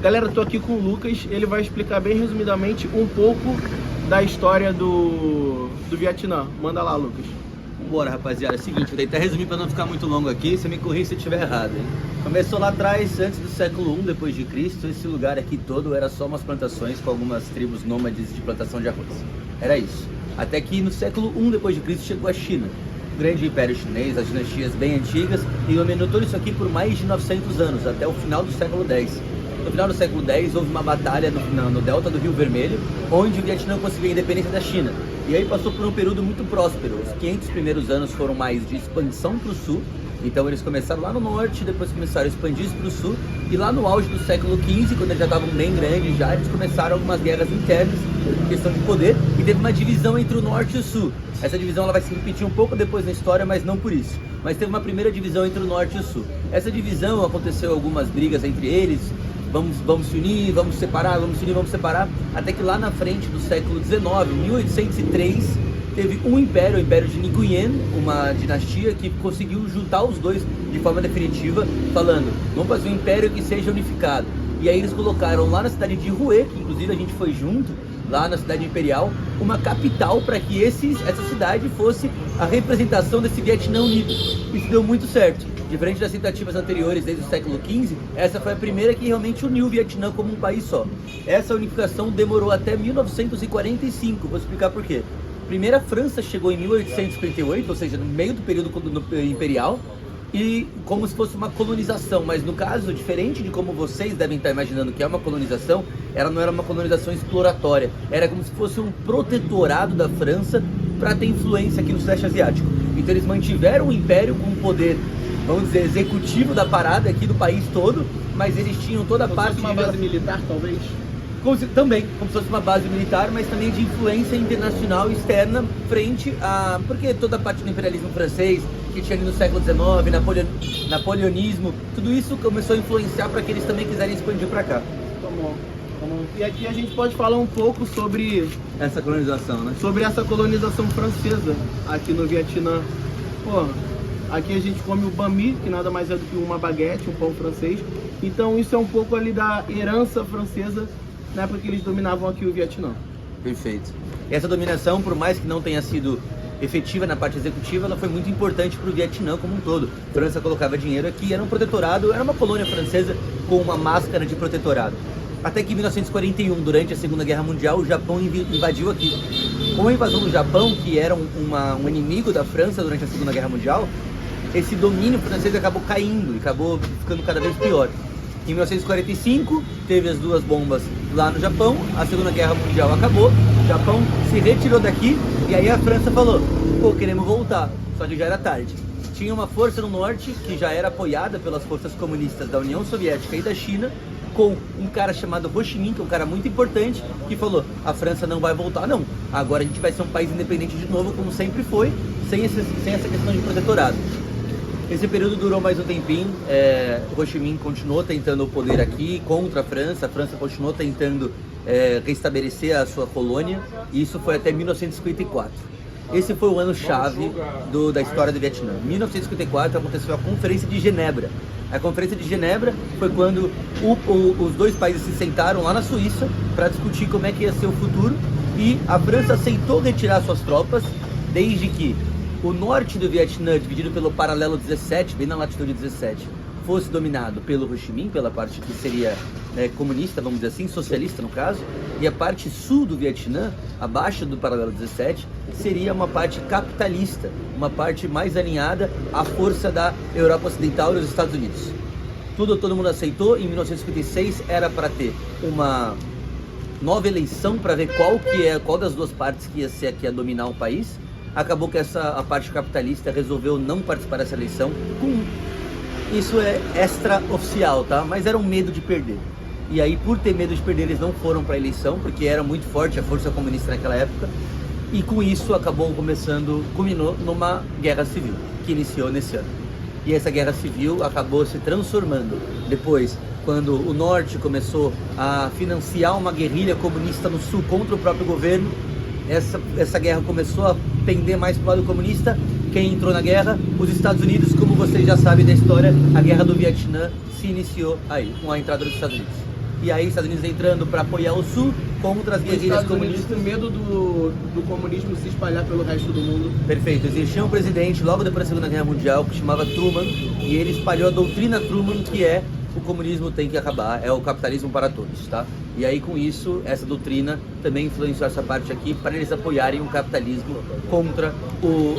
Galera, tô aqui com o Lucas, ele vai explicar bem resumidamente um pouco da história do Vietnã. Manda lá, Lucas. Bora, rapaziada. É o seguinte, vou tentar resumir para não ficar muito longo aqui, você me corrija se eu estiver errado, hein? Começou lá atrás, antes do século I depois de Cristo, esse lugar aqui todo era só umas plantações com algumas tribos nômades de plantação de arroz. Era isso. Até que no século I depois de Cristo chegou a China, o grande império chinês, as dinastias bem antigas, e dominou tudo isso aqui por mais de 900 anos, até o final do século X. No final do século X, houve uma batalha no delta do Rio Vermelho, onde o Vietnã conseguiu a independência da China. E aí passou por um período muito próspero. Os 500 primeiros anos foram mais de expansão para o sul. Então eles começaram lá no norte, depois começaram a expandir para o sul. E lá no auge do século XV, quando eles já estavam bem grandes, eles começaram algumas guerras internas, questão de poder, e teve uma divisão entre o norte e o sul. Essa divisão ela vai se repetir um pouco depois na história, mas não por isso. Mas teve uma primeira divisão entre o norte e o sul. Essa divisão aconteceu algumas brigas entre eles. Vamos se unir, vamos separar, vamos se unir, vamos separar. Até que lá na frente do século XIX, 1803, teve um império, o Império de Nguyen, uma dinastia que conseguiu juntar os dois de forma definitiva, falando, vamos fazer um império que seja unificado. E aí eles colocaram lá na cidade de Hue, que inclusive a gente foi junto, lá na cidade imperial, uma capital para que essa cidade fosse a representação desse Vietnã unido. Isso deu muito certo. Diferente das tentativas anteriores desde o século XV, essa foi a primeira que realmente uniu o Vietnã como um país só. Essa unificação demorou até 1945, vou explicar por quê. Primeiro a França chegou em 1858, ou seja, no meio do período imperial, e como se fosse uma colonização, mas no caso, diferente de como vocês devem estar imaginando que é uma colonização, ela não era uma colonização exploratória, era como se fosse um protetorado da França para ter influência aqui no Sudeste Asiático. Então eles mantiveram o império com o poder, vamos dizer, executivo da parada aqui do país todo, mas eles tinham toda a parte de uma base militar, talvez? Também, como se fosse uma base militar, mas também de influência internacional externa frente a... Porque toda a parte do imperialismo francês, que tinha ali no século XIX, napoleonismo, tudo isso começou a influenciar para que eles também quiserem expandir para cá. Tá bom. E aqui a gente pode falar um pouco sobre... essa colonização, né? Sobre essa colonização francesa aqui no Vietnã. Pô, aqui a gente come o banh mi, que nada mais é do que uma baguete, um pão francês. Então isso é um pouco ali da herança francesa, na época que eles dominavam aqui o Vietnã. Perfeito. Essa dominação, por mais que não tenha sido efetiva na parte executiva, ela foi muito importante para o Vietnã como um todo. A França colocava dinheiro aqui, era um protetorado, era uma colônia francesa com uma máscara de protetorado. Até que em 1941, durante a Segunda Guerra Mundial, o Japão invadiu aqui. Com a invasão do Japão, que era um inimigo da França durante a Segunda Guerra Mundial, esse domínio francês acabou caindo e acabou ficando cada vez pior. Em 1945, teve as duas bombas lá no Japão, a Segunda Guerra Mundial acabou, o Japão se retirou daqui e aí a França falou, pô, queremos voltar, só que já era tarde. Tinha uma força no norte que já era apoiada pelas forças comunistas da União Soviética e da China, com um cara chamado Ho Chi Minh, que é um cara muito importante, que falou, a França não vai voltar não, agora a gente vai ser um país independente de novo, como sempre foi, sem essa questão de protetorado. Esse período durou mais um tempinho, Ho Chi Minh continuou tentando o poder aqui contra a França continuou tentando restabelecer a sua colônia, e isso foi até 1954. Esse foi o ano-chave da história do Vietnã. Em 1954 aconteceu a Conferência de Genebra. A Conferência de Genebra foi quando os dois países se sentaram lá na Suíça para discutir como é que ia ser o futuro, e a França aceitou retirar suas tropas, desde que o norte do Vietnã, dividido pelo paralelo 17, bem na latitude 17, fosse dominado pelo Ho Chi Minh, pela parte que seria comunista, vamos dizer assim, socialista no caso, e a parte sul do Vietnã, abaixo do paralelo 17, seria uma parte capitalista, uma parte mais alinhada à força da Europa Ocidental e dos Estados Unidos. Todo mundo aceitou. Em 1956 era para ter uma nova eleição para ver qual das duas partes que ia ser aqui a dominar o país. Acabou que a parte capitalista resolveu não participar dessa eleição. Isso é extraoficial, tá? Mas era um medo de perder. E aí, por ter medo de perder, eles não foram para a eleição, porque era muito forte a força comunista naquela época. E com isso culminou numa guerra civil, que iniciou nesse ano. E essa guerra civil acabou se transformando depois, quando o norte começou a financiar uma guerrilha comunista no sul contra o próprio governo. Essa guerra começou a pender mais para o lado comunista. Quem entrou na guerra? Os Estados Unidos. Como vocês já sabem da história, a guerra do Vietnã se iniciou aí, com a entrada dos Estados Unidos. e aí Estados Unidos entrando para apoiar o Sul contra as Os guerrilhas Estados Unidos comunistas. com medo do comunismo se espalhar pelo resto do mundo. Perfeito, existia um presidente logo depois da Segunda Guerra Mundial que chamava Truman, e ele espalhou a doutrina Truman, que é o comunismo tem que acabar, é o capitalismo para todos, tá? E aí com isso, essa doutrina também influenciou essa parte aqui para eles apoiarem o capitalismo contra o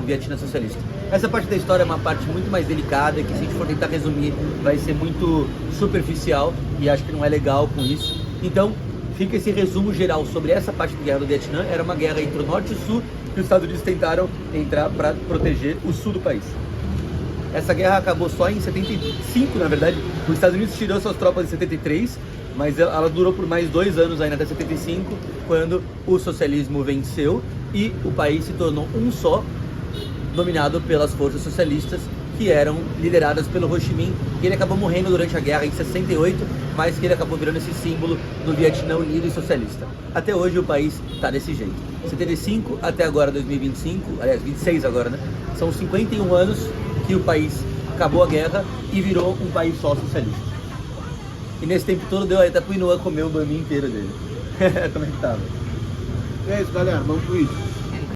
Vietnã socialista. Essa parte da história é uma parte muito mais delicada, que se a gente for tentar resumir vai ser muito superficial e acho que não é legal com isso. Então fica esse resumo geral sobre essa parte da guerra do Vietnã. Era uma guerra entre o norte e o sul, que os Estados Unidos tentaram entrar para proteger o sul do país. Essa guerra acabou só em 75, na verdade. Os Estados Unidos tirou suas tropas em 73, mas ela durou por mais 2 anos ainda até 75, quando o socialismo venceu e o país se tornou um só, dominado pelas forças socialistas, que eram lideradas pelo Ho Chi Minh, que ele acabou morrendo durante a guerra em 68, mas que ele acabou virando esse símbolo do Vietnã unido e socialista. Até hoje o país está desse jeito. 75 até agora 2025, aliás 26 agora, né? São 51 anos que o país acabou a guerra e virou um país só socialista. E nesse tempo todo deu até pro Inoue comer o bami inteiro dele. Como é que tava? É isso, galera. Vamos pro vídeo.